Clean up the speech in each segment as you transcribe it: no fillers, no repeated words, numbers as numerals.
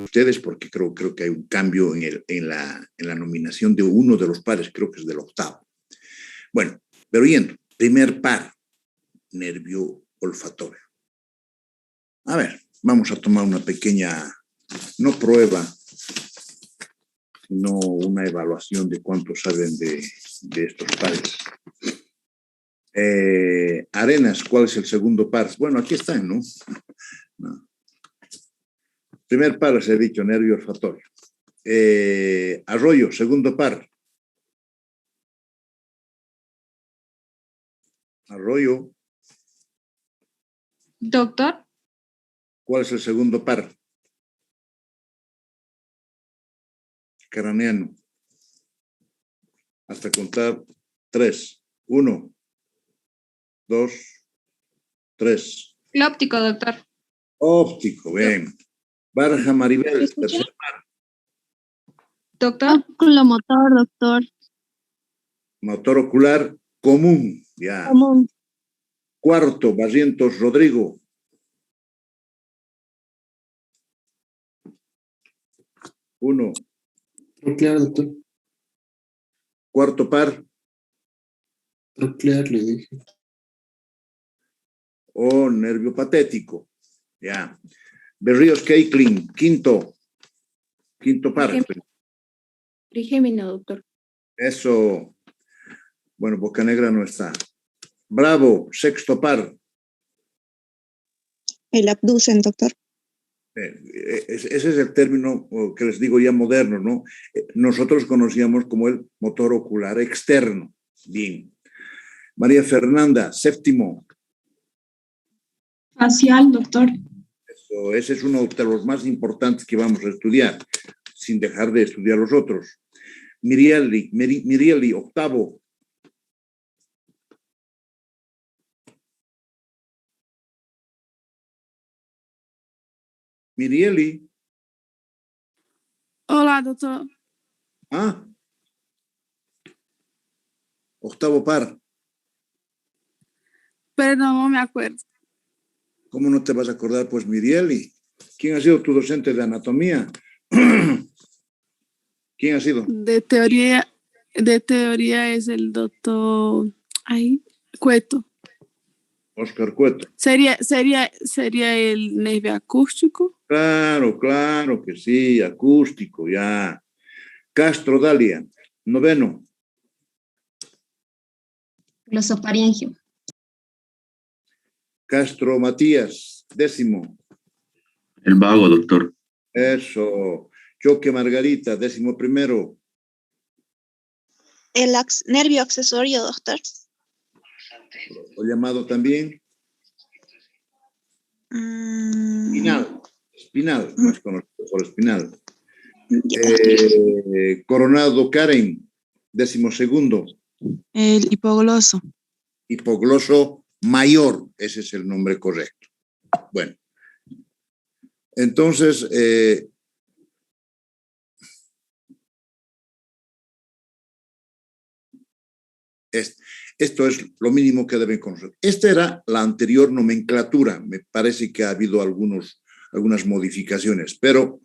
ustedes porque creo que hay un cambio en la nominación de uno de los pares, creo que es del octavo. Bueno, pero yendo, primer par, nervio olfatorio. A ver, vamos a tomar una pequeña, no prueba, sino una evaluación de cuánto saben de estos pares. Arenas, ¿cuál es el segundo par? Bueno, aquí están, ¿no? No. Primer par, se ha dicho, nervio olfatorio. Arroyo, segundo par. Arroyo. Doctor. ¿Cuál es el segundo par? Craneano. Hasta contar 3. 1, 2, 3. El óptico, doctor. Óptico, bien. Barja Maribel, tercer par. Doctor. Oculomotor, doctor. Motor ocular común, ya. Común. Cuarto, Barrientos Rodrigo. Uno. Troclear, doctor. Cuarto par. Troclear, le dije. O nervio patético. Ya. Berríos Keiklin, quinto. Quinto par. Trigémino, doctor. Eso. Bueno, Bocanegra no está. Bravo, sexto par. El abducen, doctor. Ese es el término que les digo ya moderno, ¿no? Nosotros conocíamos como el motor ocular externo. Bien. María Fernanda, séptimo. Facial, doctor. Eso, ese es uno de los más importantes que vamos a estudiar, sin dejar de estudiar los otros. Mirieli, octavo. Mirieli. Hola, doctor. Ah. Octavo par. Perdón, no me acuerdo. ¿Cómo no te vas a acordar? Pues Mirieli. ¿Quién ha sido tu docente de anatomía? ¿Quién ha sido? De teoría es el doctor Cueto. Oscar Cueto. Sería el nervio acústico. Claro que sí, acústico, ya. Castro Dalia, noveno. Glosofaringeo. Castro Matías, décimo. El vago, doctor. Eso. Choque Margarita, décimo primero. El nervio accesorio, doctor. O llamado también espinal, más conocido por espinal. Coronado Karen, décimo segundo. El hipogloso. Hipogloso mayor, ese es el nombre correcto. Bueno, entonces, esto es lo mínimo que deben conocer. Esta era la anterior nomenclatura. Me parece que ha habido algunas modificaciones, pero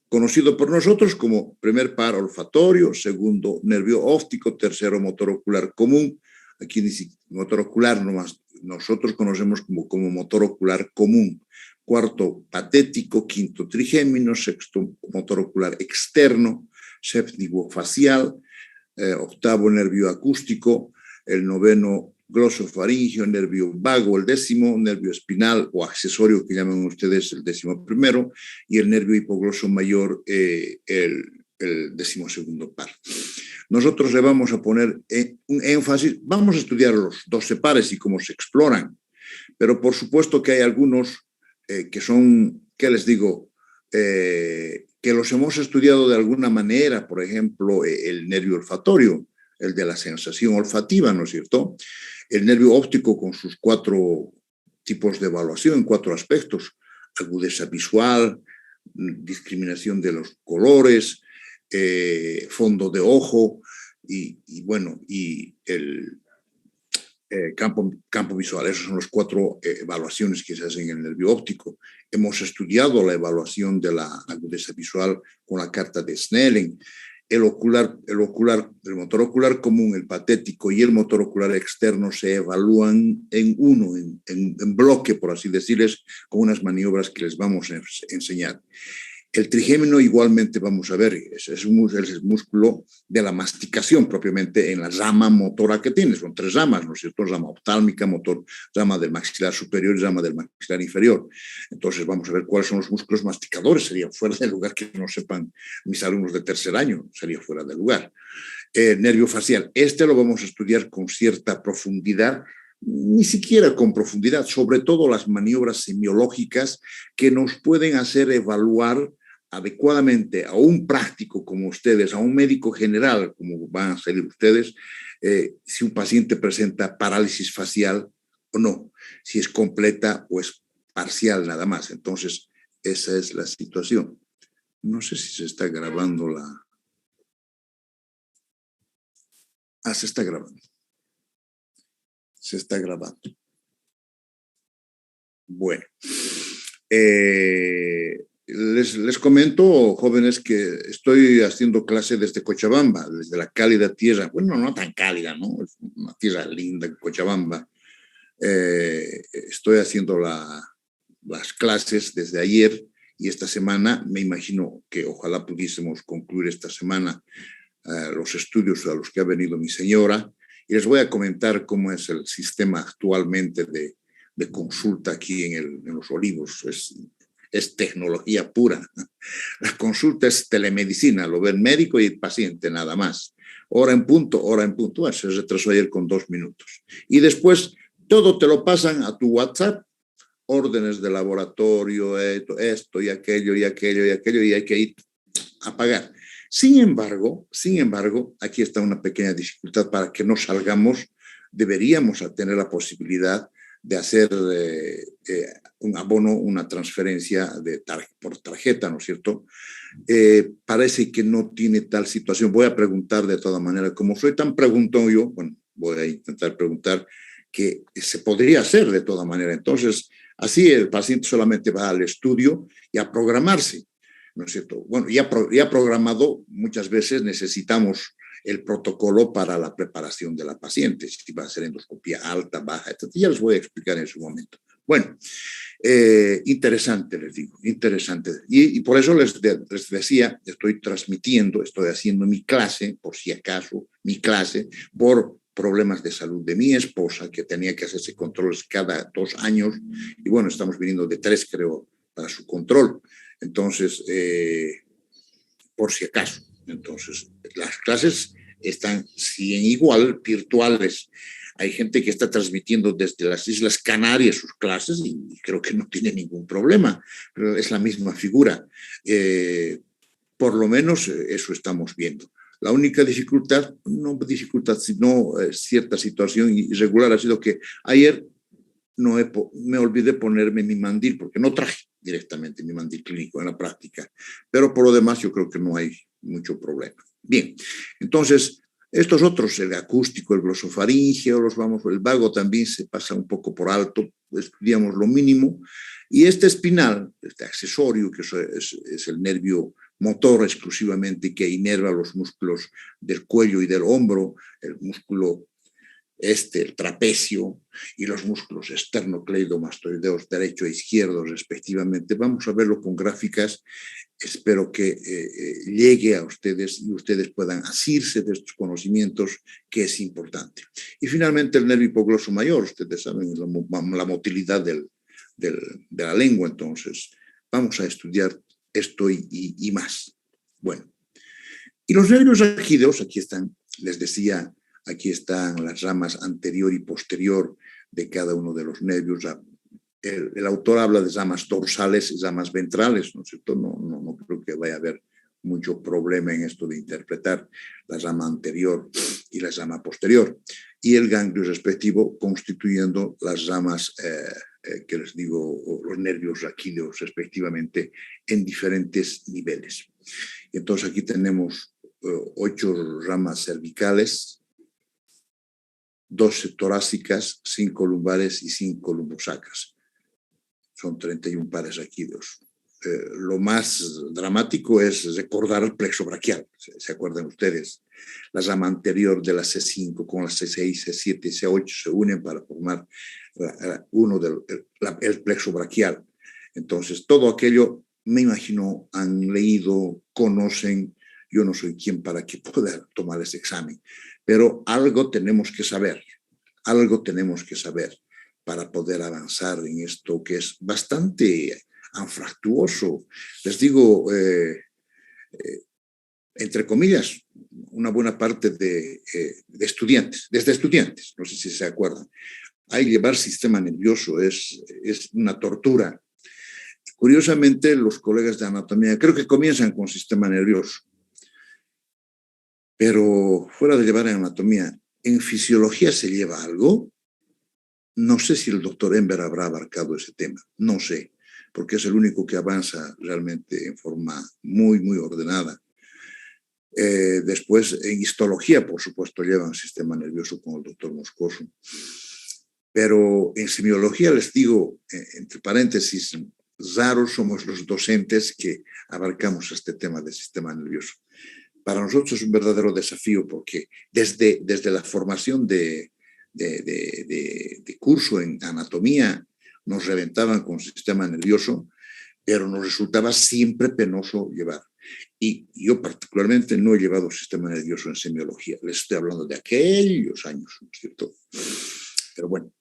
conocido por nosotros como primer par olfatorio, segundo nervio óptico, tercero motor ocular común. Aquí dice motor ocular nomás, nosotros conocemos como motor ocular común. Cuarto patético, quinto trigémino, sexto motor ocular externo, séptimo facial, octavo nervio acústico, el noveno glosofaringeo, nervio vago, el décimo, nervio espinal o accesorio que llaman ustedes el décimo primero, y el nervio hipogloso mayor, el décimo segundo par. Nosotros le vamos a poner un énfasis, vamos a estudiar los 12 pares y cómo se exploran, pero por supuesto que hay algunos que son, ¿qué les digo?, que los hemos estudiado de alguna manera, por ejemplo, el nervio olfatorio, el de la sensación olfativa, ¿no es cierto? El nervio óptico con sus 4 tipos de evaluación, 4 aspectos: agudeza visual, discriminación de los colores, fondo de ojo y bueno, y campo visual. Esas son las 4 evaluaciones que se hacen en el nervio óptico. Hemos estudiado la evaluación de la agudeza visual con la carta de Snellen. El motor ocular común, el patético y el motor ocular externo se evalúan en bloque, por así decirles, con unas maniobras que les vamos a enseñar. El trigémino igualmente vamos a ver, es el músculo de la masticación propiamente en la rama motora que tiene. Son 3 ramas, ¿no es cierto? Rama oftálmica, rama del maxilar superior y rama del maxilar inferior. Entonces vamos a ver cuáles son los músculos masticadores. Sería fuera de lugar que no sepan mis alumnos de 3er año, sería fuera de lugar. Nervio facial, lo vamos a estudiar con cierta profundidad, ni siquiera con profundidad, sobre todo las maniobras semiológicas que nos pueden hacer evaluar adecuadamente a un práctico como ustedes, a un médico general como van a ser ustedes, si un paciente presenta parálisis facial o no, si es completa o es parcial nada más. Entonces, esa es la situación. No sé si se está grabando la... se está grabando. Se está grabando. Bueno. Les comento, jóvenes, que estoy haciendo clase desde Cochabamba, desde la cálida tierra, bueno, no tan cálida, ¿no? Es una tierra linda, Cochabamba. Estoy haciendo las clases desde ayer y esta semana. Me imagino que ojalá pudiésemos concluir esta semana los estudios a los que ha venido mi señora, y les voy a comentar cómo es el sistema actualmente de consulta aquí en Los Olivos. Es tecnología pura. La consulta es telemedicina, lo ve el médico y el paciente nada más. Hora en punto. Se retrasó ayer con 2 minutos. Y después todo te lo pasan a tu WhatsApp, órdenes de laboratorio, esto y aquello, y hay que ir a pagar. Sin embargo, aquí está una pequeña dificultad. Para que no salgamos, deberíamos tener la posibilidad de hacer un abono, una transferencia por tarjeta, ¿no es cierto? Parece que no tiene tal situación. Voy a preguntar de toda manera. Como soy tan preguntón yo, bueno, voy a intentar preguntar que se podría hacer de toda manera. Entonces, así el paciente solamente va al estudio y a programarse, ¿no es cierto? Bueno, ya programado, muchas veces necesitamos el protocolo para la preparación de la paciente, si va a ser endoscopía alta, baja, etc. Ya les voy a explicar en su momento. Bueno, interesante, les digo, interesante. Y por eso les decía, estoy haciendo mi clase, por si acaso, por problemas de salud de mi esposa, que tenía que hacerse controles cada 2 años, y bueno, estamos viniendo de 3, creo, para su control. Entonces, por si acaso. Entonces, las clases están, siguen igual, virtuales. Hay gente que está transmitiendo desde las Islas Canarias sus clases y creo que no tiene ningún problema, pero es la misma figura. Por lo menos eso estamos viendo. La única dificultad, no dificultad, sino cierta situación irregular ha sido que ayer me olvidé ponerme mi mandil, porque no traje directamente mi mandil clínico en la práctica, pero por lo demás yo creo que no hay mucho problema. Bien, entonces, estos otros, el acústico, el glosofaríngeo, el vago también se pasa un poco por alto, estudiamos lo mínimo, y este espinal, este accesorio, que es el nervio motor exclusivamente, que inerva los músculos del cuello y del hombro, el músculo el trapecio y los músculos esternocleidomastoideos derecho e izquierdo respectivamente. Vamos a verlo con gráficas. Espero que llegue a ustedes y ustedes puedan asirse de estos conocimientos, que es importante. Y finalmente el nervio hipogloso mayor. Ustedes saben la motilidad de la lengua. Entonces vamos a estudiar esto y más. Bueno, y los nervios raquídeos, aquí están, les decía. Aquí están las ramas anterior y posterior de cada uno de los nervios. El autor habla de ramas dorsales y ramas ventrales, ¿no es cierto? No creo que vaya a haber mucho problema en esto de interpretar la rama anterior y la rama posterior. Y el ganglio respectivo constituyendo las ramas que les digo, los nervios raquídeos respectivamente en diferentes niveles. Entonces aquí tenemos 8 ramas cervicales, 12 torácicas, 5 lumbares y 5 lumbosacras. Son 31 pares aquí. Lo más dramático es recordar el plexo braquial. ¿Se acuerdan ustedes? La rama anterior de la C5 con la C6, C7 y C8 se unen para formar el plexo braquial. Entonces, todo aquello, me imagino, han leído, conocen. Yo no soy quien para que pueda tomar ese examen, pero algo tenemos que saber para poder avanzar en esto que es bastante anfractuoso. Les digo, entre comillas, una buena parte de estudiantes, desde estudiantes, no sé si se acuerdan, hay llevar sistema nervioso, es una tortura. Curiosamente, los colegas de anatomía creo que comienzan con sistema nervioso, pero fuera de llevar en anatomía, ¿en fisiología se lleva algo? No sé si el doctor Enver habrá abarcado ese tema, no sé, porque es el único que avanza realmente en forma muy, muy ordenada. Después, en histología, por supuesto, llevan sistema nervioso con el doctor Moscoso. Pero en semiología, les digo, entre paréntesis, raros somos los docentes que abarcamos este tema del sistema nervioso. Para nosotros es un verdadero desafío porque desde la formación de curso en anatomía nos reventaban con sistema nervioso, pero nos resultaba siempre penoso llevar. Y yo particularmente no he llevado sistema nervioso en semiología. Les estoy hablando de aquellos años, ¿no es cierto? Pero bueno,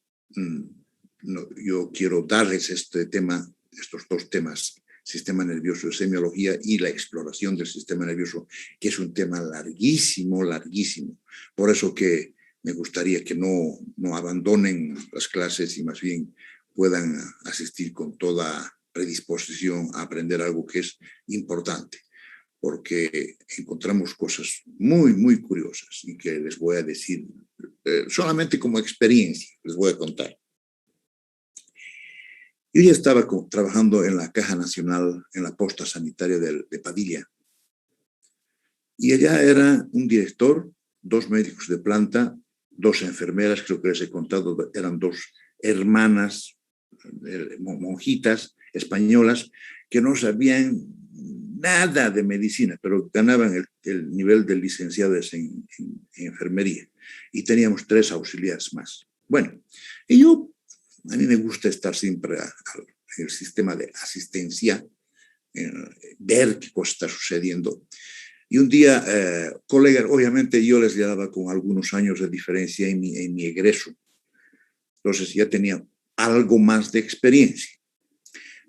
yo quiero darles este tema, estos dos temas, sistema nervioso y semiología y la exploración del sistema nervioso, que es un tema larguísimo, larguísimo. Por eso que me gustaría que no abandonen las clases y más bien puedan asistir con toda predisposición a aprender algo que es importante, porque encontramos cosas muy, muy curiosas y que les voy a decir solamente como experiencia, les voy a contar. Yo ya estaba trabajando en la Caja Nacional, en la posta sanitaria de Padilla, y allá era un director, 2 médicos de planta, 2 enfermeras, creo que les he contado, eran 2 hermanas, monjitas españolas, que no sabían nada de medicina, pero ganaban el nivel de licenciadas en enfermería. Y teníamos 3 auxiliares más. Bueno, y a mí me gusta estar siempre en el sistema de asistencia, ver qué cosa está sucediendo. Y un día, colegas, obviamente yo les llevaba con algunos años de diferencia en mi egreso. Entonces ya tenía algo más de experiencia.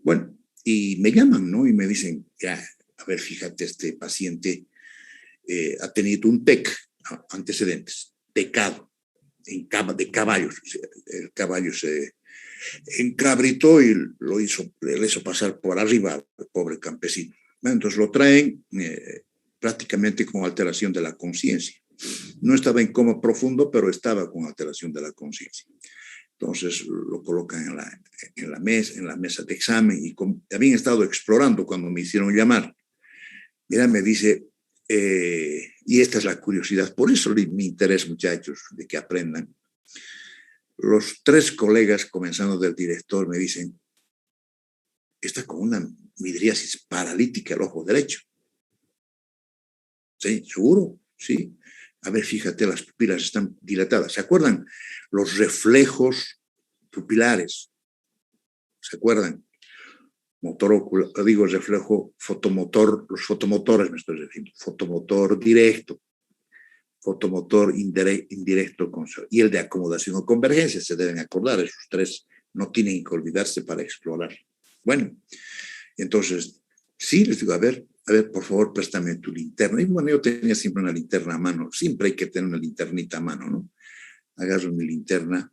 Bueno, y me llaman, ¿no? Y me dicen, ya, a ver, fíjate, este paciente ha tenido un TEC, antecedentes, tecado, de caballos. El caballo se encabritó y le hizo pasar por arriba al pobre campesino. Bueno, entonces lo traen prácticamente con alteración de la conciencia. No estaba en coma profundo, pero estaba con alteración de la conciencia. Entonces lo colocan en la mesa de examen y habían estado explorando cuando me hicieron llamar. Mira, me dice, y esta es la curiosidad, por eso mi interés, muchachos, de que aprendan. Los 3 colegas, comenzando del director, me dicen, está con una midriasis paralítica el ojo derecho. ¿Sí? ¿Seguro? Sí. A ver, fíjate, las pupilas están dilatadas. ¿Se acuerdan? Los reflejos pupilares. ¿Se acuerdan? Motor ocular, digo reflejo fotomotor, los fotomotores me estoy refiriendo. Fotomotor directo, fotomotor indirecto y el de acomodación o convergencia. Se deben acordar, esos 3 no tienen que olvidarse para explorar. Bueno, entonces, sí, les digo, a ver, por favor, préstame tu linterna. Y bueno, yo tenía siempre una linterna a mano. Siempre hay que tener una linternita a mano, ¿no? Agarro mi linterna,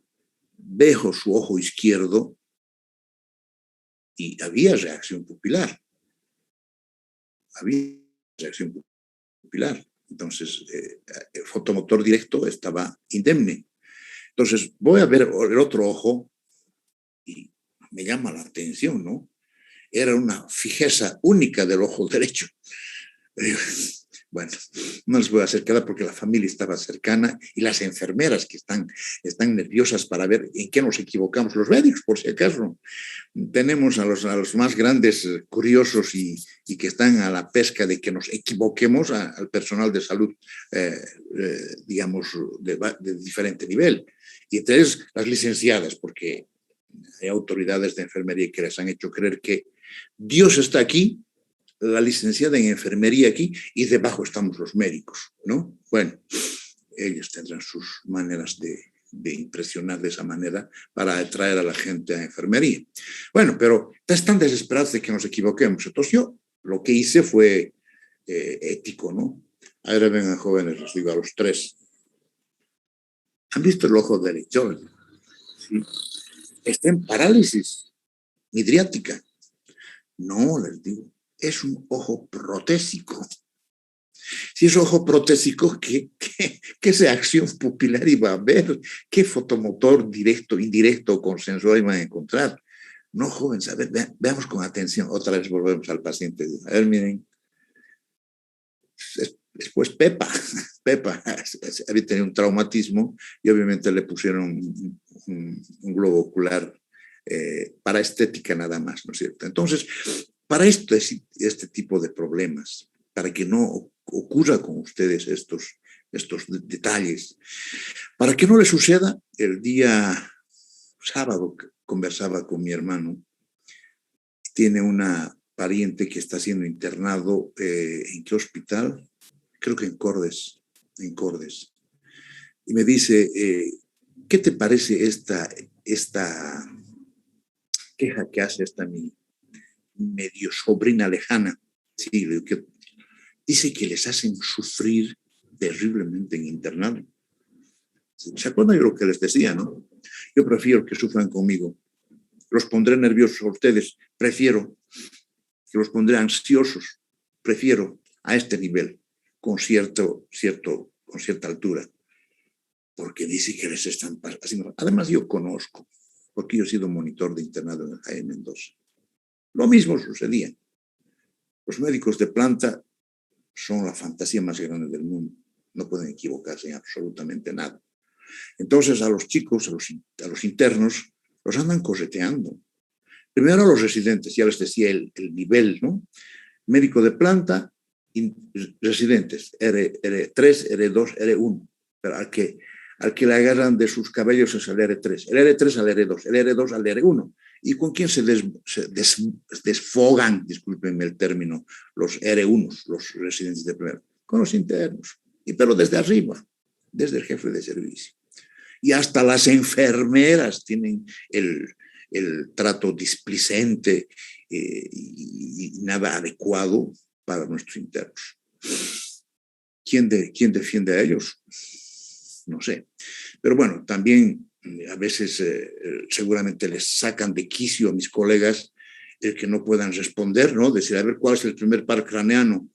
veo su ojo izquierdo y había reacción pupilar. Entonces, el fotomotor directo estaba indemne. Entonces, voy a ver el otro ojo y me llama la atención, ¿no? Era una fijeza única del ojo derecho. Bueno, no les voy a hacer quedar porque la familia estaba cercana y las enfermeras que están nerviosas para ver en qué nos equivocamos. Los médicos, por si acaso. Tenemos a los más grandes curiosos y que están a la pesca de que nos equivoquemos al personal de salud, digamos, de diferente nivel. Y entonces las licenciadas, porque hay autoridades de enfermería que les han hecho creer que Dios está aquí, la licenciada en enfermería aquí, y debajo estamos los médicos, ¿no? Bueno, ellos tendrán sus maneras de impresionar de esa manera para atraer a la gente a enfermería. Bueno, pero están desesperados de que nos equivoquemos. Entonces yo lo que hice fue ético, ¿no? Ahora vengan jóvenes, les digo a los tres. ¿Han visto el ojo derecho? ¿Sí? Está en parálisis midriática. No, les digo, es un ojo protésico. Si es ojo protésico, ¿qué sea acción pupilar iba a haber? ¿Qué fotomotor directo, indirecto o consensual iban a encontrar? No, jóvenes, a ver, veamos con atención. Otra vez volvemos al paciente. A ver, miren. Después Pepa había tenido un traumatismo y obviamente le pusieron un globo ocular para estética nada más, ¿no es cierto? Entonces, para este tipo de problemas, para que no ocurra con ustedes estos detalles, para que no les suceda, el día sábado conversaba con mi hermano, tiene una pariente que está siendo internado, ¿en qué hospital? Creo que en Cordes. Y me dice, ¿qué te parece esta queja que hace esta mi medio sobrina lejana? Sí, que dice que les hacen sufrir terriblemente en internado. ¿Se acuerdan de lo que les decía, no? Yo prefiero que sufran conmigo. Los pondré nerviosos a ustedes. Prefiero que los pondré ansiosos. Prefiero a este nivel, con cierta altura. Porque dice que les están haciendo. Además, yo conozco, porque yo he sido monitor de internado en el Jaime Mendoza. Lo mismo sucedía. Los médicos de planta son la fantasía más grande del mundo. No pueden equivocarse en absolutamente nada. Entonces, a los chicos, a los internos, los andan correteando. Primero a los residentes, ya les decía el nivel, ¿no? Médico de planta, residentes, R3, R2, R1. Pero al que le agarran de sus cabellos es el R3, el R3 al R2, el R2 al R1. ¿Y con quién se desfogan, discúlpenme el término, los R1, los residentes de primero? Con los internos, pero desde arriba, desde el jefe de servicio. Y hasta las enfermeras tienen el trato displicente y nada adecuado para nuestros internos. ¿Quién defiende a ellos? No sé. Pero bueno, también a veces seguramente les sacan de quicio a mis colegas el que no puedan responder, ¿no? Decir, a ver, ¿cuál es el primer par craneano?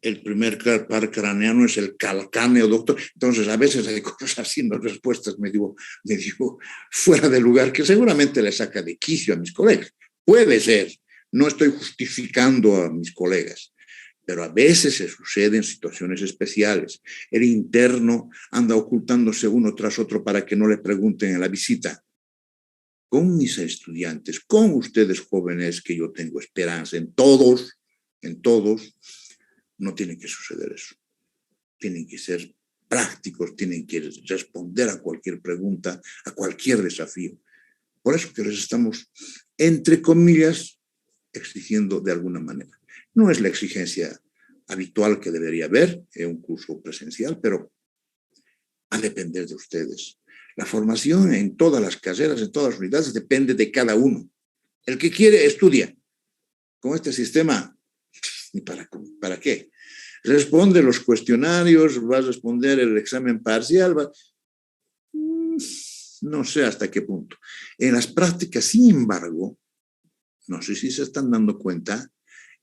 El primer par craneano es el calcáneo, doctor. Entonces, a veces hay cosas así, no respuestas medio fuera de lugar, que seguramente les saca de quicio a mis colegas. Puede ser, no estoy justificando a mis colegas, pero a veces se suceden situaciones especiales. El interno anda ocultándose uno tras otro para que no le pregunten en la visita. Con mis estudiantes, con ustedes jóvenes, que yo tengo esperanza en todos, no tiene que suceder eso. Tienen que ser prácticos, tienen que responder a cualquier pregunta, a cualquier desafío. Por eso que les estamos, entre comillas, exigiendo de alguna manera. No es la exigencia habitual que debería haber en un curso presencial, pero va a depender de ustedes. La formación en todas las carreras, en todas las unidades, depende de cada uno. El que quiere, estudia. Con este sistema, ¿y para qué? Responde los cuestionarios, va a responder el examen parcial, no sé hasta qué punto. En las prácticas, sin embargo, no sé si se están dando cuenta,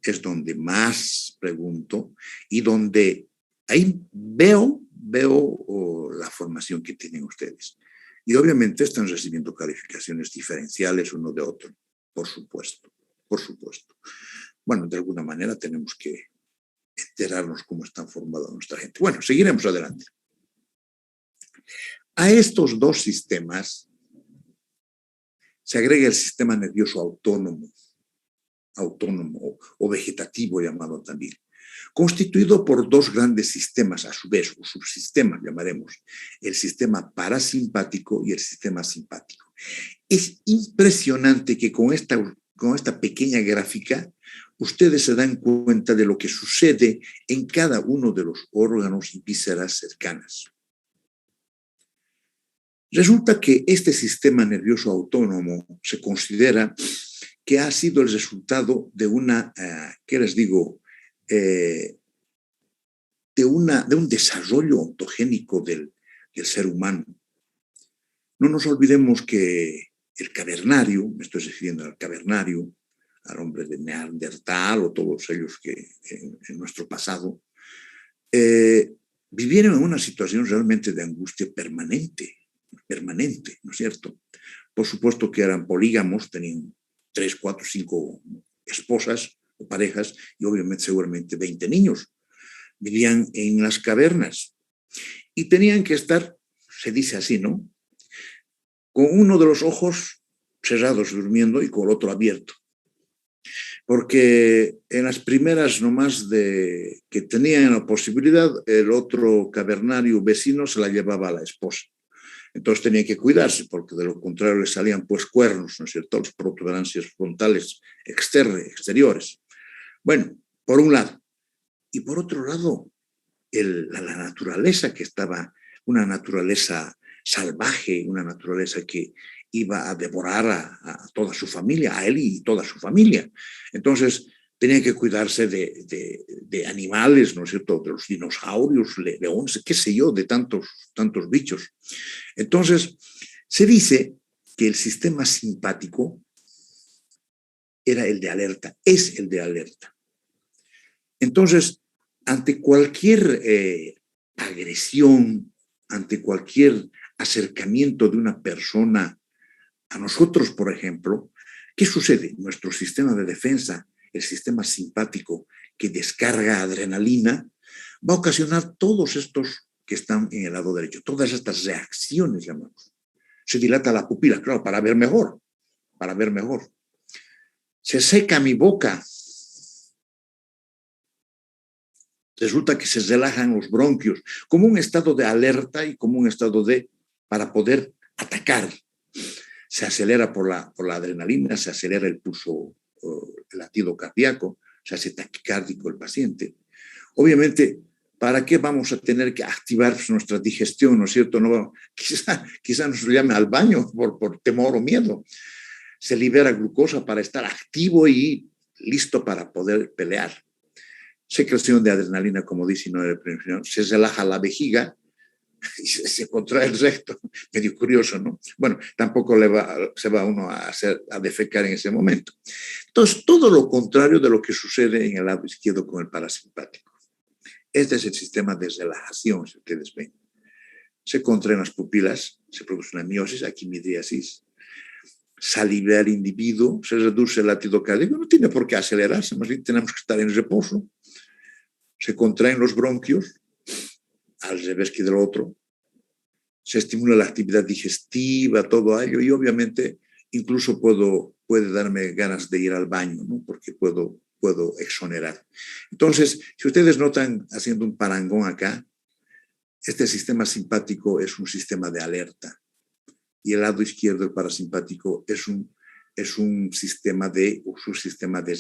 es donde más pregunto y donde ahí veo la formación que tienen ustedes. Y obviamente están recibiendo calificaciones diferenciales uno de otro, por supuesto. Bueno, de alguna manera tenemos que enterarnos cómo están formados nuestra gente. Bueno, seguiremos adelante. A estos dos sistemas se agrega el sistema nervioso autónomo o vegetativo llamado también, constituido por dos grandes sistemas, a su vez, o subsistemas llamaremos, el sistema parasimpático y el sistema simpático. Es impresionante que con esta pequeña gráfica ustedes se dan cuenta de lo que sucede en cada uno de los órganos y vísceras cercanas. Resulta que este sistema nervioso autónomo se considera que ha sido el resultado de una, ¿qué les digo?, de un desarrollo ontogénico del ser humano. No nos olvidemos que el cavernario, me estoy refiriendo al cavernario, al hombre de Neandertal o todos ellos que en nuestro pasado, vivieron en una situación realmente de angustia permanente, ¿no es cierto? Por supuesto que eran polígamos, tenían 3, 4, 5 esposas o parejas y obviamente seguramente 20 niños. Vivían en las cavernas y tenían que estar, se dice así, ¿no?, con uno de los ojos cerrados durmiendo y con el otro abierto. Porque en las primeras nomás que tenían la posibilidad, el otro cavernario vecino se la llevaba a la esposa. Entonces tenían que cuidarse, porque de lo contrario les salían pues cuernos, ¿no es cierto?, las protuberancias frontales exteriores. Bueno, por un lado. Y por otro lado, la naturaleza que estaba, una naturaleza salvaje, una naturaleza que iba a devorar a toda su familia, a él y toda su familia. Entonces, tenía que cuidarse de animales, ¿no es cierto?, de los dinosaurios, leones, qué sé yo, de tantos bichos. Entonces, se dice que el sistema simpático era el de alerta, es el de alerta. Entonces, ante cualquier agresión, ante cualquier acercamiento de una persona a nosotros, por ejemplo, ¿qué sucede? Nuestro sistema de defensa, el sistema simpático que descarga adrenalina, va a ocasionar todos estos que están en el lado derecho, todas estas reacciones, llamamos. Se dilata la pupila, claro, para ver mejor, Se seca mi boca. Resulta que se relajan los bronquios, como un estado de alerta y como un estado para poder atacar. Se acelera por la adrenalina, se acelera el pulso, el latido cardíaco, se hace taquicárdico el paciente. Obviamente, ¿para qué vamos a tener que activar nuestra digestión, no es cierto? No, quizá nos llame al baño por temor o miedo. Se libera glucosa para estar activo y listo para poder pelear. Secreción de adrenalina, como dice, se relaja la vejiga y se contrae el recto. Medio curioso, ¿no? Bueno, tampoco se va uno a defecar en ese momento. Entonces, todo lo contrario de lo que sucede en el lado izquierdo con el parasimpático. Este es el sistema de relajación, si ustedes ven. Se contraen las pupilas, se produce una miosis, aquí midriasis, salivea el individuo, se reduce el latido cardíaco, no tiene por qué acelerarse, más bien tenemos que estar en reposo. Se contraen los bronquios, al revés que del otro, se estimula la actividad digestiva, todo ello, y obviamente incluso puede darme ganas de ir al baño, ¿no?, porque puedo exonerar. Entonces, si ustedes notan, haciendo un parangón acá, este sistema simpático es un sistema de alerta y el lado izquierdo, el parasimpático, es un sistema de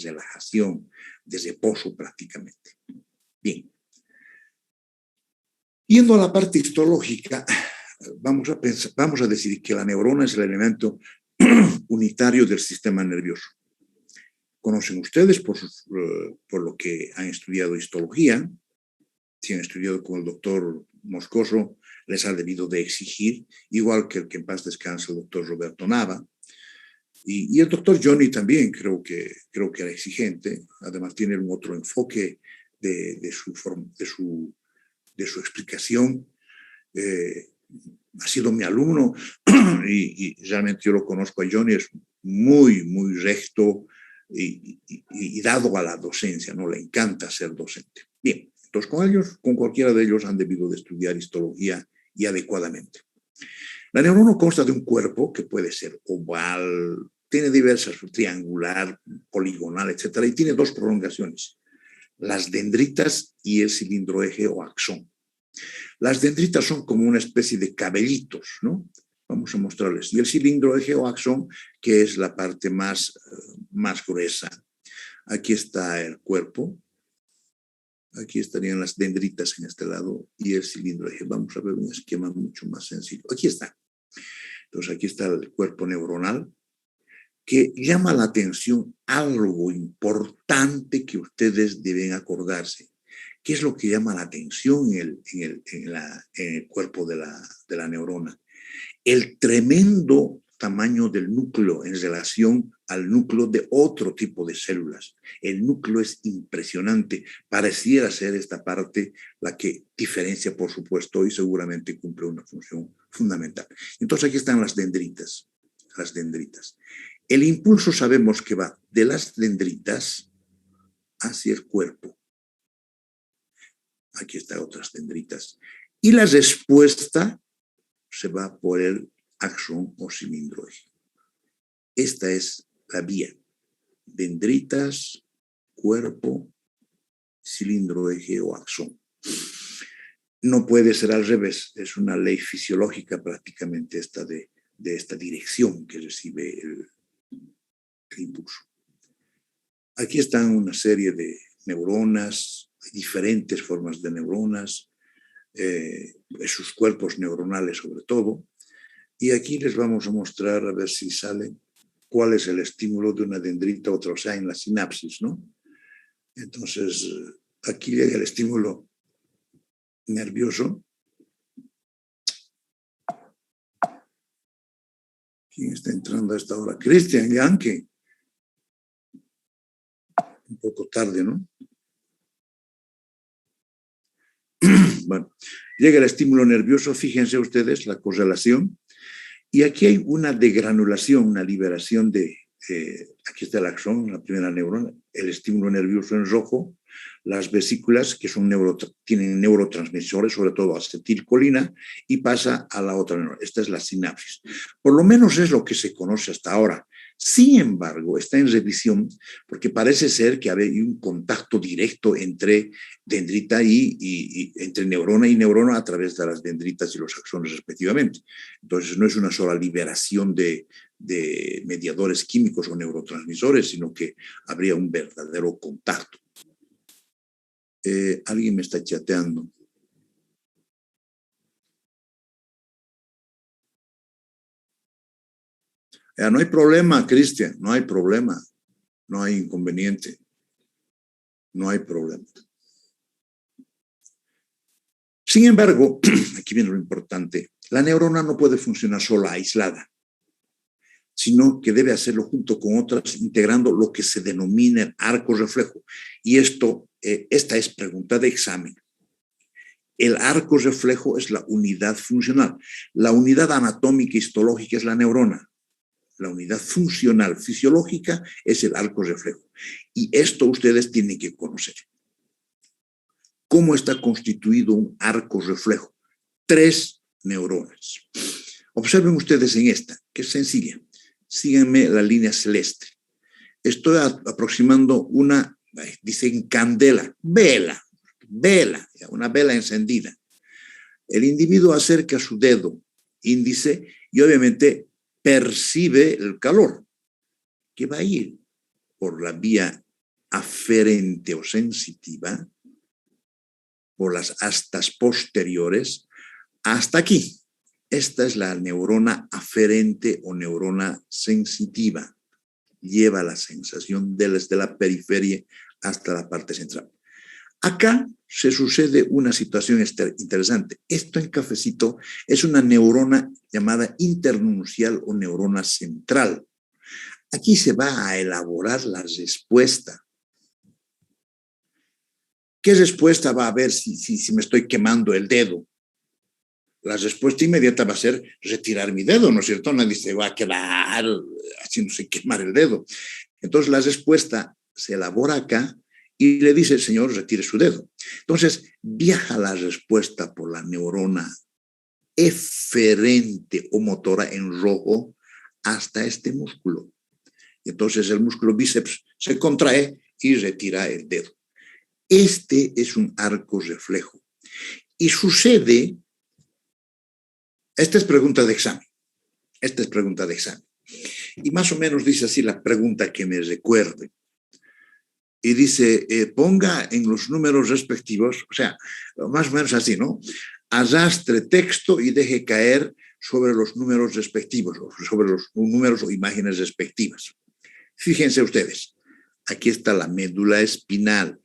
relajación, de reposo prácticamente. Bien. Yendo a la parte histológica, vamos a decir que la neurona es el elemento unitario del sistema nervioso. Conocen ustedes por lo que han estudiado histología, si han estudiado con el doctor Moscoso, les ha debido de exigir, igual que el que en paz descansa el doctor Roberto Nava, y el doctor Johnny también creo que era exigente, además tiene un otro enfoque de su explicación. Ha sido mi alumno y realmente yo lo conozco a Johnny, es muy, muy recto y dado a la docencia, ¿no? Le encanta ser docente. Bien, entonces con ellos, con cualquiera de ellos han debido de estudiar histología y adecuadamente. La neurona consta de un cuerpo que puede ser oval, tiene diversas, triangular, poligonal, etcétera, y tiene dos prolongaciones, las dendritas y el cilindroeje o axón. Las dendritas son como una especie de cabellitos, ¿no? Vamos a mostrarles. Y el cilindroeje o axón, que es la parte más gruesa. Aquí está el cuerpo. Aquí estarían las dendritas en este lado y el cilindroeje. Vamos a ver un esquema mucho más sencillo. Aquí está. Entonces, aquí está el cuerpo neuronal, que llama la atención algo importante que ustedes deben acordarse. ¿Qué es lo que llama la atención en el cuerpo de la neurona? El tremendo tamaño del núcleo en relación al núcleo de otro tipo de células. El núcleo es impresionante. Pareciera ser esta parte la que diferencia, por supuesto, y seguramente cumple una función fundamental. Entonces aquí están las dendritas. Las dendritas. El impulso sabemos que va de las dendritas hacia el cuerpo. Aquí están otras dendritas. Y la respuesta se va por el axón o cilindroeje. Esta es la vía. Dendritas, cuerpo, cilindroeje o axón. No puede ser al revés. Es una ley fisiológica prácticamente esta de esta dirección que recibe el impulso. Aquí están una serie de neuronas, diferentes formas de neuronas, sus cuerpos neuronales sobre todo. Y aquí les vamos a mostrar, a ver si sale, cuál es el estímulo de una dendrita, otra, o sea, en la sinapsis, ¿no? Entonces, aquí llega el estímulo nervioso. ¿Quién está entrando a esta hora? Cristian Yankee. Un poco tarde, ¿no? Bueno, llega el estímulo nervioso, fíjense ustedes la correlación. Y aquí hay una degranulación, una liberación aquí está el axón, la primera neurona, el estímulo nervioso en rojo, las vesículas que tienen neurotransmisores, sobre todo acetilcolina, y pasa a la otra neurona. Esta es la sinapsis. Por lo menos es lo que se conoce hasta ahora. Sin embargo, está en revisión porque parece ser que hay un contacto directo entre dendrita y entre neurona y neurona a través de las dendritas y los axones respectivamente. Entonces no es una sola liberación de mediadores químicos o neurotransmisores, sino que habría un verdadero contacto. Alguien me está chateando. No hay problema, Cristian, no hay problema, no hay inconveniente, no hay problema. Sin embargo, aquí viene lo importante, la neurona no puede funcionar sola, aislada, sino que debe hacerlo junto con otras, integrando lo que se denomina el arco reflejo. Y esta es pregunta de examen. El arco reflejo es la unidad funcional. La unidad anatómica histológica es la neurona. La unidad funcional fisiológica es el arco reflejo. Y esto ustedes tienen que conocer. ¿Cómo está constituido un arco reflejo? 3 neuronas. Observen ustedes en esta, que es sencilla. Síganme la línea celeste. Estoy aproximando una, dicen candela, vela, una vela encendida. El individuo acerca su dedo índice y obviamente percibe el calor, que va a ir por la vía aferente o sensitiva, por las astas posteriores, hasta aquí. Esta es la neurona aferente o neurona sensitiva. Lleva la sensación desde la periferia hasta la parte central. Acá se sucede una situación interesante. Esto en cafecito es una neurona llamada internuncial o neurona central. Aquí se va a elaborar la respuesta. ¿Qué respuesta va a haber si me estoy quemando el dedo? La respuesta inmediata va a ser retirar mi dedo, ¿no es cierto? Nadie se va a quedar haciéndose quemar el dedo. Entonces la respuesta se elabora acá y le dice, señor, retire su dedo. Entonces, viaja la respuesta por la neurona eferente o motora en rojo hasta este músculo. Entonces, el músculo bíceps se contrae y retira el dedo. Este es un arco reflejo. Y sucede, esta es pregunta de examen. Y más o menos dice así la pregunta que me recuerde. Y dice, ponga en los números respectivos, o sea, más o menos así, ¿no? Arrastre texto y deje caer sobre los números respectivos, o sobre los números o imágenes respectivas. Fíjense ustedes, aquí está la médula espinal.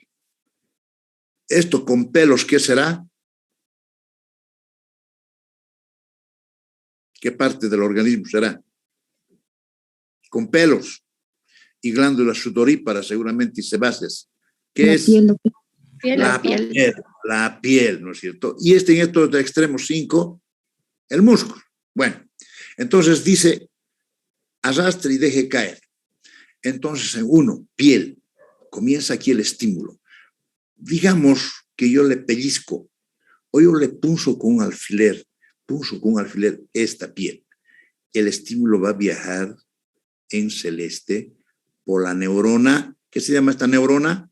Esto con pelos, ¿qué será? ¿Qué parte del organismo será? Con pelos y glándulas sudoríparas seguramente y sebáceas. ¿Qué es? La piel, ¿no es cierto? Y en estos de extremos 5, el músculo. Bueno, entonces dice, arrastre y deje caer. Entonces, en 1, piel, comienza aquí el estímulo. Digamos que yo le pellizco o yo le punzo con un alfiler esta piel. El estímulo va a viajar en celeste por la neurona. ¿Qué se llama esta neurona?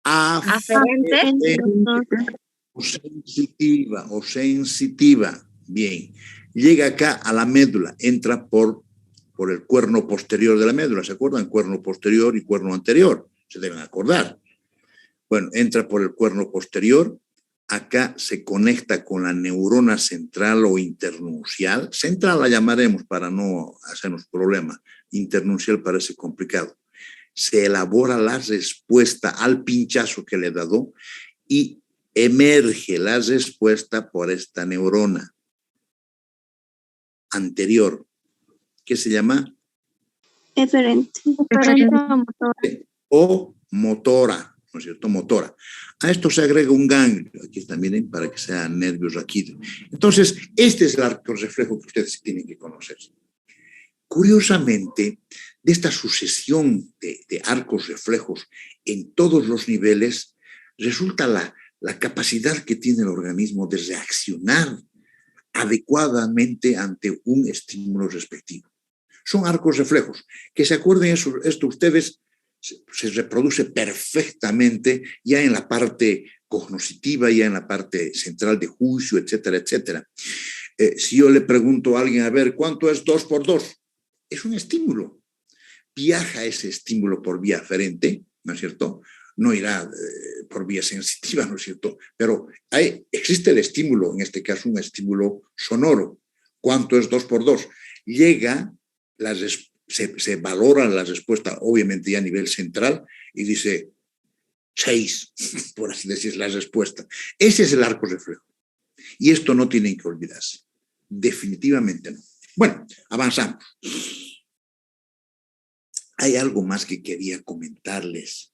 Aferente. O sensitiva. Bien. Llega acá a la médula, entra por el cuerno posterior de la médula. ¿Se acuerdan? Cuerno posterior y cuerno anterior. Se deben acordar. Bueno, entra por el cuerno posterior. Acá se conecta con la neurona central o internuncial. Central la llamaremos para no hacernos problema. Internuncial parece complicado. Se elabora la respuesta al pinchazo que le he dado y emerge la respuesta por esta neurona anterior. ¿Qué se llama? Eferente. O motora, ¿no es cierto? Motora. A esto se agrega un ganglio, aquí también para que sean nervios raquídeos. Entonces, este es el arco reflejo que ustedes tienen que conocer. Curiosamente, de esta sucesión de arcos reflejos en todos los niveles, resulta la capacidad que tiene el organismo de reaccionar adecuadamente ante un estímulo respectivo. Son arcos reflejos. Que se acuerden esto ustedes, se reproduce perfectamente ya en la parte cognoscitiva, ya en la parte central de juicio, etcétera, etcétera. Si yo le pregunto a alguien, a ver, ¿cuánto es 2 por 2? Es un estímulo. Viaja ese estímulo por vía aferente, ¿no es cierto? No irá por vía sensitiva, ¿no es cierto? Pero existe el estímulo, en este caso un estímulo sonoro. ¿Cuánto es 2 por 2? Llega, se valora la respuesta, obviamente ya a nivel central, y dice 6, por así decir, la respuesta. Ese es el arco reflejo. Y esto no tienen que olvidarse. Definitivamente no. Bueno, avanzamos. Hay algo más que quería comentarles.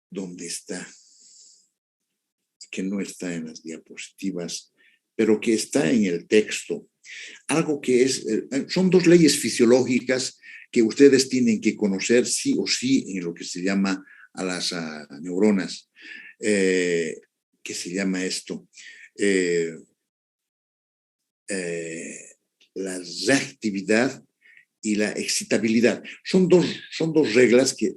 ¿Dónde está? Que no está en las diapositivas, pero que está en el texto. Algo que son 2 leyes fisiológicas que ustedes tienen que conocer sí o sí en lo que se llama a las neuronas. ¿Qué se llama esto? La reactividad y la excitabilidad. Son dos reglas que,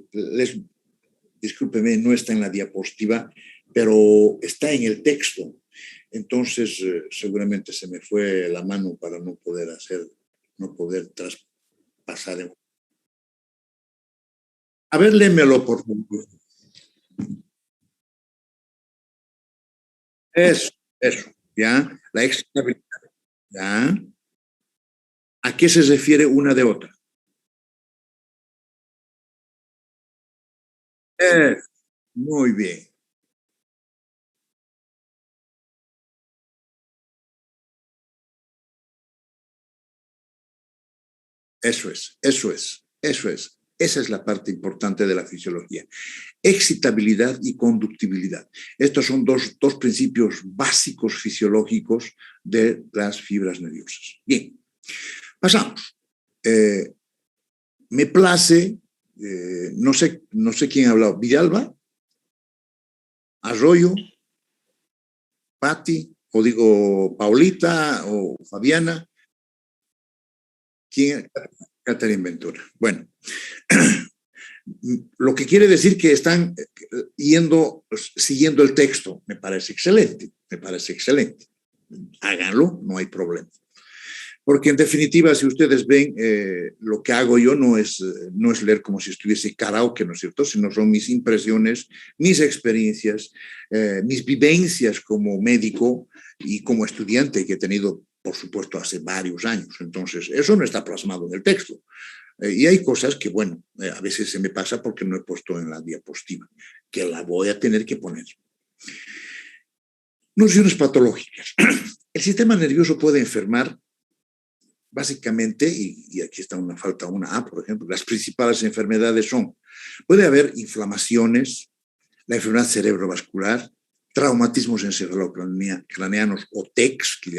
discúlpeme, no está en la diapositiva, pero está en el texto. Entonces, seguramente se me fue la mano para no poder traspasar. A ver, léemelo, por favor. Eso, ¿ya? La excitabilidad, ¿ya? ¿A qué se refiere una de otra? Muy bien. Eso es. Esa es la parte importante de la fisiología. Excitabilidad y conductibilidad. Estos son dos principios básicos fisiológicos de las fibras nerviosas. Bien. Pasamos. Me place, no sé quién ha hablado, Villalba, Arroyo, Patti, o digo Paulita o Fabiana. ¿Quién? Catarina Ventura. Bueno, lo que quiere decir que están siguiendo el texto. Me parece excelente, Háganlo, no hay problema. Porque en definitiva, si ustedes ven, lo que hago yo no es leer como si estuviese karaoke, ¿no es cierto? Sino son mis impresiones, mis experiencias, mis vivencias como médico y como estudiante que he tenido, por supuesto, hace varios años. Entonces, eso no está plasmado en el texto. Y hay cosas que, bueno, a veces se me pasa porque no he puesto en la diapositiva, que la voy a tener que poner. Nociones patológicas. El sistema nervioso puede enfermar básicamente, y aquí está falta una A, por ejemplo, las principales enfermedades son, puede haber inflamaciones, la enfermedad cerebrovascular, traumatismos encefalocraneanos o TECs, que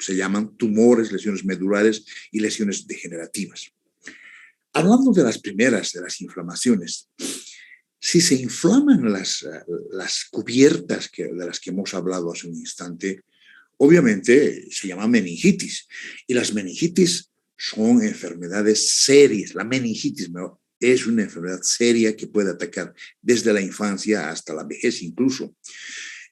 se llaman tumores, lesiones medulares y lesiones degenerativas. Hablando de las primeras, de las inflamaciones, si se inflaman las cubiertas de las que hemos hablado hace un instante, obviamente se llama meningitis. Y las meningitis son enfermedades serias. La meningitis es una enfermedad seria que puede atacar desde la infancia hasta la vejez incluso.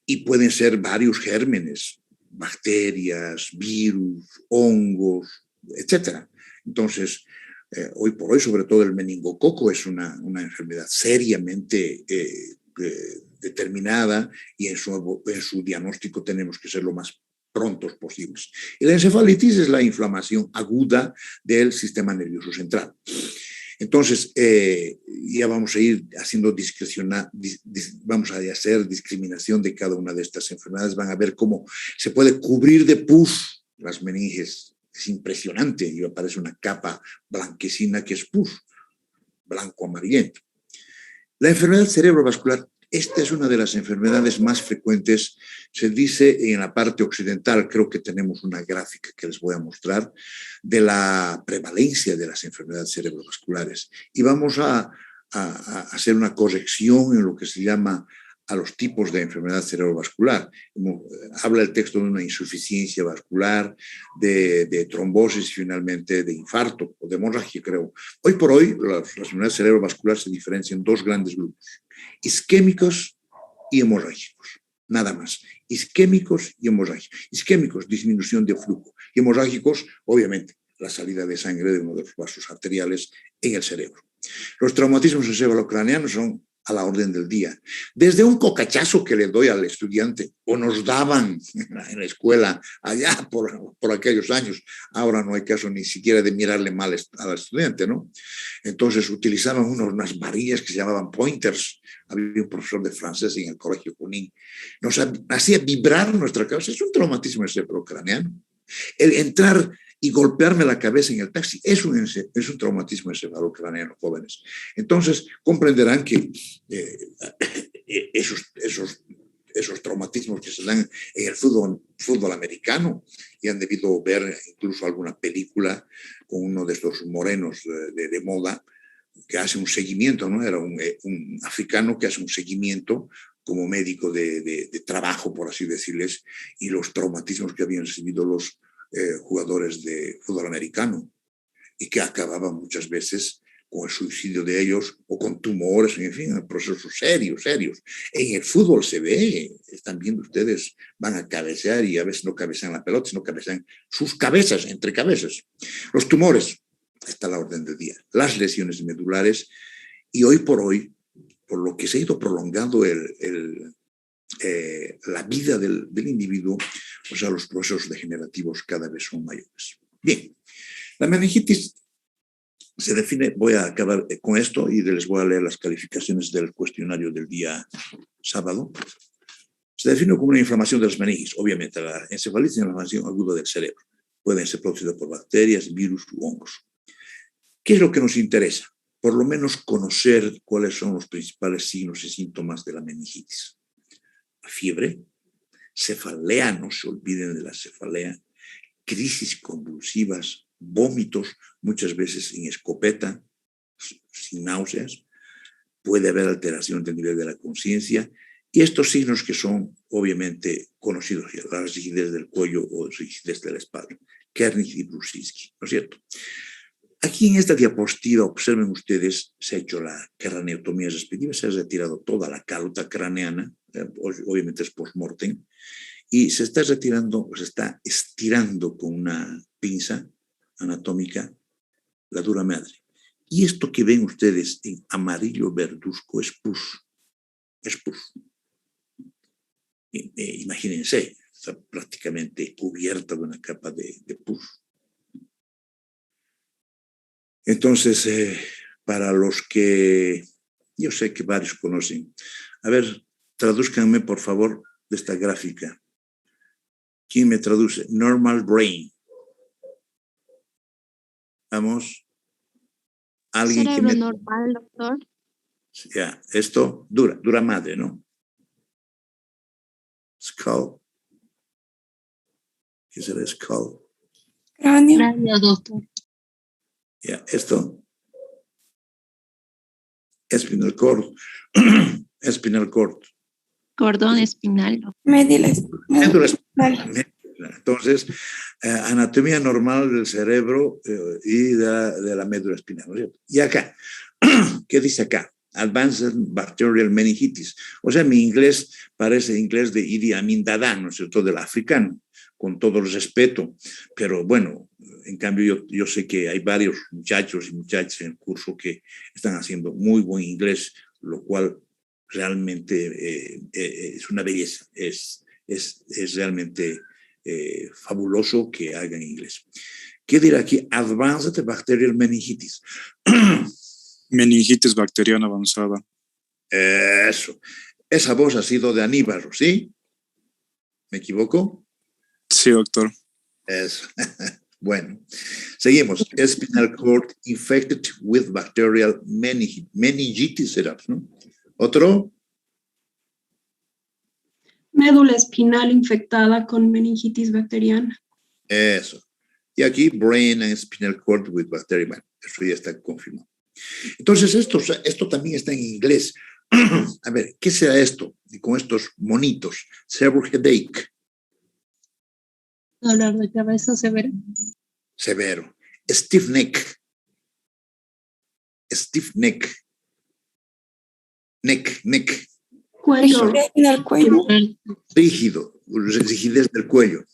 Y pueden ser varios gérmenes, bacterias, virus, hongos, etc. Entonces, hoy por hoy, sobre todo el meningococo es una enfermedad seriamente determinada y en su diagnóstico tenemos que ser lo más prontos posibles. Y la encefalitis es la inflamación aguda del sistema nervioso central. Entonces, ya vamos a ir haciendo vamos a hacer discriminación de cada una de estas enfermedades. Van a ver cómo se puede cubrir de pus las meninges. Es impresionante, y aparece una capa blanquecina que es pus, blanco amarillento. La enfermedad cerebrovascular, esta es una de las enfermedades más frecuentes. Se dice en la parte occidental, creo que tenemos una gráfica que les voy a mostrar, de la prevalencia de las enfermedades cerebrovasculares. Y vamos a hacer una corrección en lo que se llama a los tipos de enfermedad cerebrovascular. Habla el texto de una insuficiencia vascular, de trombosis y finalmente de infarto o de hemorragia, creo. Hoy por hoy, las enfermedades cerebrovasculares se diferencian en dos grandes grupos: isquémicos y hemorrágicos, nada más. Isquémicos y hemorrágicos. Isquémicos, disminución de flujo. Y hemorrágicos, obviamente, la salida de sangre de uno de los vasos arteriales en el cerebro. Los traumatismos encefalocraneanos son a la orden del día. Desde un cocachazo que le doy al estudiante, o nos daban en la escuela allá por aquellos años, ahora no hay caso ni siquiera de mirarle mal al estudiante, ¿no? Entonces utilizaban unas varillas que se llamaban pointers. Había un profesor de francés en el colegio Junín. Nos hacía vibrar nuestra cabeza. Es un traumatismo encefalocraneano. El entrar y golpearme la cabeza en el taxi es un traumatismo encefalocraneano, jóvenes. Entonces comprenderán que esos traumatismos que se dan en el fútbol americano, y han debido ver incluso alguna película con uno de estos morenos de moda que hace un seguimiento, ¿no? Era un africano que hace un seguimiento como médico de trabajo, por así decirles, y los traumatismos que habían recibido los jugadores de fútbol americano, y que acababan muchas veces con el suicidio de ellos o con tumores, en fin, procesos serios. En el fútbol se ve, están viendo ustedes, van a cabecear y a veces no cabecean la pelota, sino cabecean sus cabezas, entre cabezas. Los tumores, está a la orden del día. Las lesiones medulares, y hoy por hoy, por lo que se ha ido prolongando la vida del individuo, o sea, los procesos degenerativos cada vez son mayores. Bien, la meningitis se define, voy a acabar con esto y les voy a leer las calificaciones del cuestionario del día sábado. Se define como una inflamación de las meninges. Obviamente, la encefalitis es una inflamación aguda del cerebro. Pueden ser producidas por bacterias, virus u hongos. ¿Qué es lo que nos interesa? Por lo menos conocer cuáles son los principales signos y síntomas de la meningitis. La fiebre, cefalea, no se olviden de la cefalea, crisis convulsivas, vómitos, muchas veces en escopeta, sin náuseas, puede haber alteración del nivel de la conciencia, y estos signos que son obviamente conocidos, la rigidez del cuello o rigidez de la espalda, Kernig y Brusinski, ¿no es cierto? Aquí en esta diapositiva, observen ustedes, se ha hecho la craneotomía respectiva, se ha retirado toda la calota craneana, obviamente es post-mortem, y se está retirando, se está estirando con una pinza anatómica la dura madre. Y esto que ven ustedes en amarillo verduzco es pus. Es pus. Imagínense, está prácticamente cubierta de una capa de pus. Entonces, para los que yo sé que varios conocen, a ver, tradúzcanme por favor de esta gráfica. ¿Quién me traduce? Normal brain. Vamos. Alguien Cerebro que me... normal, doctor. Ya, esto, dura madre, ¿no? Skull. ¿Qué será skull? Cráneo. Cráneo, doctor. Ya, esto. Spinal cord. Spinal cord. Cordón espinal. Médula. Médula espinal. Entonces, anatomía normal del cerebro y de la médula espinal, ¿no es cierto? Y acá, ¿qué dice acá? Advanced Bacterial Meningitis. O sea, mi inglés parece inglés de Idi Amin Dada, ¿no es cierto?, del africano, con todo el respeto. Pero bueno, en cambio yo sé que hay varios muchachos y muchachas en el curso que están haciendo muy buen inglés, lo cual realmente es una belleza, es realmente fabuloso que hagan inglés. ¿Qué dirá aquí? Advanced Bacterial Meningitis. Meningitis bacteriana avanzada. Eso. Esa voz ha sido de Aníbal, ¿sí? ¿Me equivoco? Sí, doctor. Eso. Bueno, seguimos. Spinal cord infected with bacterial meningitis, ¿no? ¿Otro? Médula espinal infectada con meningitis bacteriana. Eso. Y aquí, brain and spinal cord with bacteria. Bueno, eso ya está confirmado. Entonces, esto también está en inglés. A ver, ¿qué será esto? Y con estos monitos. Severe headache. Dolor de cabeza severo. Severo. Stiff neck. Stiff neck. Neck. Cuello. En el cuello. Rígido. Rigidez del cuello.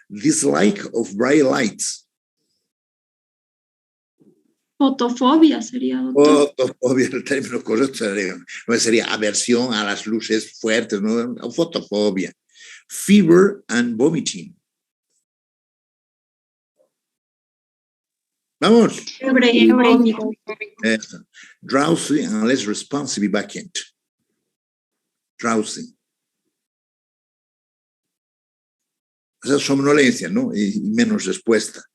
Dislike of bright lights. Fotofobia sería, doctor. Fotofobia, el término correcto sería aversión a las luces fuertes, ¿no? Fotofobia. Fever and vomiting. Vamos. Fiebre y vómito. Drowsy and less responsive vacant. Drowsy. O sea, somnolencia, ¿no? Y menos respuesta.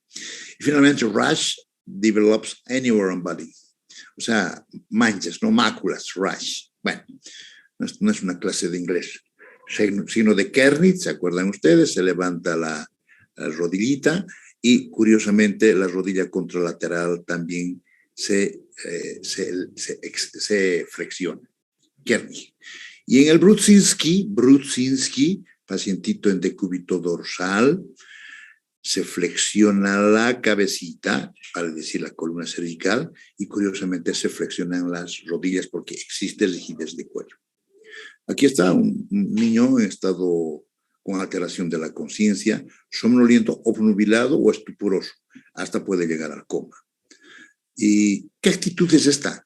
Y finalmente, rash develops anywhere on body. O sea, manchas, no máculas, rash. Bueno, no es una clase de inglés. Signo de Kernig, ¿se acuerdan ustedes? Se levanta la rodillita y, curiosamente, la rodilla contralateral también se flexiona. Kernig. Y en el Brusinski, pacientito en decúbito dorsal, se flexiona la cabecita, para decir la columna cervical, y curiosamente se flexionan las rodillas porque existe rigidez de cuello. Aquí está un niño en estado con alteración de la conciencia, somnoliento, obnubilado o estupuroso, hasta puede llegar al coma. ¿Y qué actitud es esta?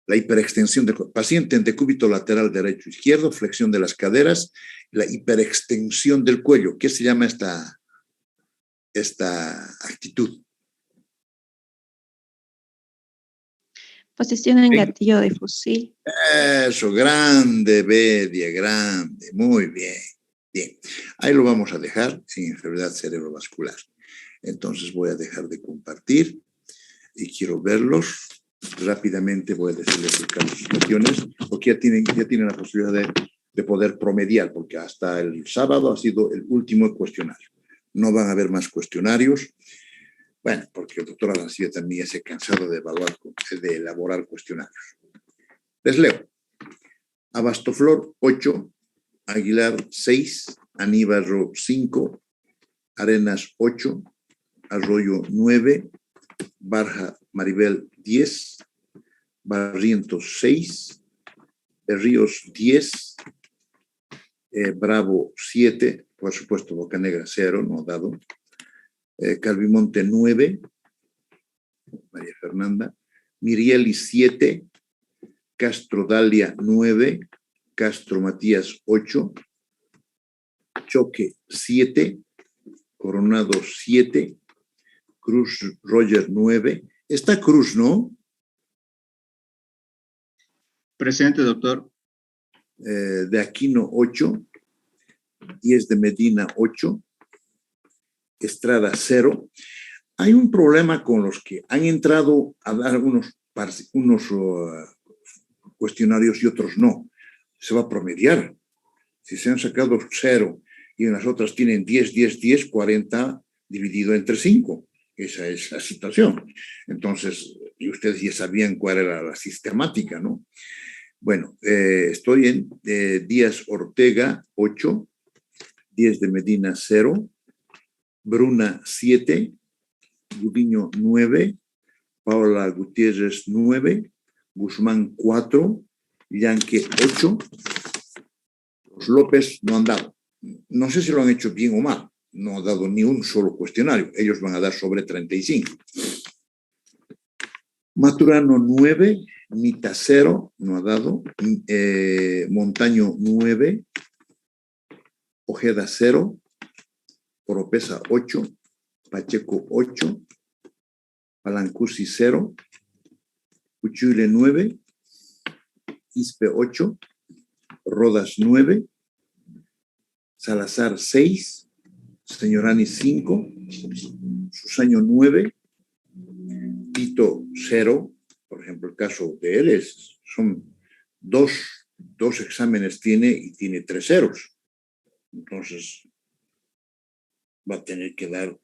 La hiperextensión del paciente en decúbito lateral derecho izquierdo, flexión de las caderas, la hiperextensión del cuello. ¿Qué se llama esta actitud? Posición en gatillo de fusil. Eso, grande, Bedia, grande. Muy bien. Bien. Ahí lo vamos a dejar en enfermedad cerebrovascular. Entonces voy a dejar de compartir y quiero verlos. Rápidamente voy a decirles sus calificaciones, porque ya tienen la posibilidad de poder promediar, porque hasta el sábado ha sido el último cuestionario. No van a haber más cuestionarios. Bueno, porque el doctor Arancibia también ya se ha cansado de elaborar cuestionarios. Les leo. Abastoflor 8, Aguilar 6, Aníbal 5, Arenas 8, Arroyo 9, Barja Maribel 10, Barrientos 6, Ríos 10, Bravo 7, por supuesto Bocanegra 0, no dado, Calvimonte 9, María Fernanda, Mirieli 7, Castro Dalia 9, Castro Matías 8, Choque 7, Coronado 7, Cruz Roger 9. Está Cruz, ¿no? Presente, doctor. De Aquino 8, 10 de Medina 8, Estrada 0. Hay un problema con los que han entrado a dar unos cuestionarios y otros no. Se va a promediar. Si se han sacado 0 y en las otras tienen 10, 10, 10, 40 dividido entre 5. Esa es la situación. Entonces, y ustedes ya sabían cuál era la sistemática, ¿no? Bueno, estoy en Díaz Ortega 8, 10 de Medina 0, Bruna 7, Gudiño 9, Paola Gutiérrez 9, Guzmán 4, Yanque 8. Los López no han dado. No sé si lo han hecho bien o mal. No ha dado ni un solo cuestionario. Ellos van a dar sobre 35. Maturano 9, Mita 0, no ha dado. Montaño 9, Ojeda 0, Oropesa 8, Pacheco 8, Palancusi 0, Uchule 9, Ispe 8, Rodas 9, Salazar 6, Señorani 5, Susaño 9, Tito 0, por ejemplo, el caso de él son dos exámenes tiene y tiene 3 ceros. Entonces, va a tener que dar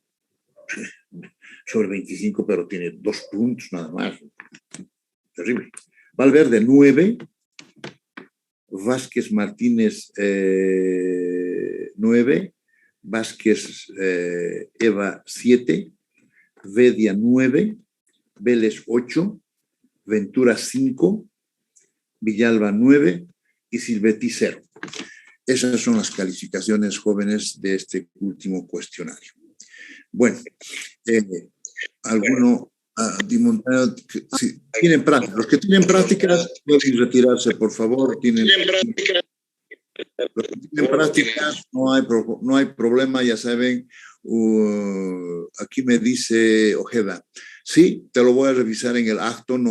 sobre 25, pero tiene 2 puntos nada más. Terrible. Valverde 9, Vázquez Martínez 9, Vázquez Eva 7, Vedia 9, Vélez 8, Ventura 5, Villalba 9 y Silvetti 0. Esas son las calificaciones, jóvenes, de este último cuestionario. Bueno, alguno si tienen prácticas, los que tienen prácticas pueden retirarse, por favor. Los que tienen prácticas, no hay problema, ya saben. Aquí me dice Ojeda, sí, te lo voy a revisar en el acto, no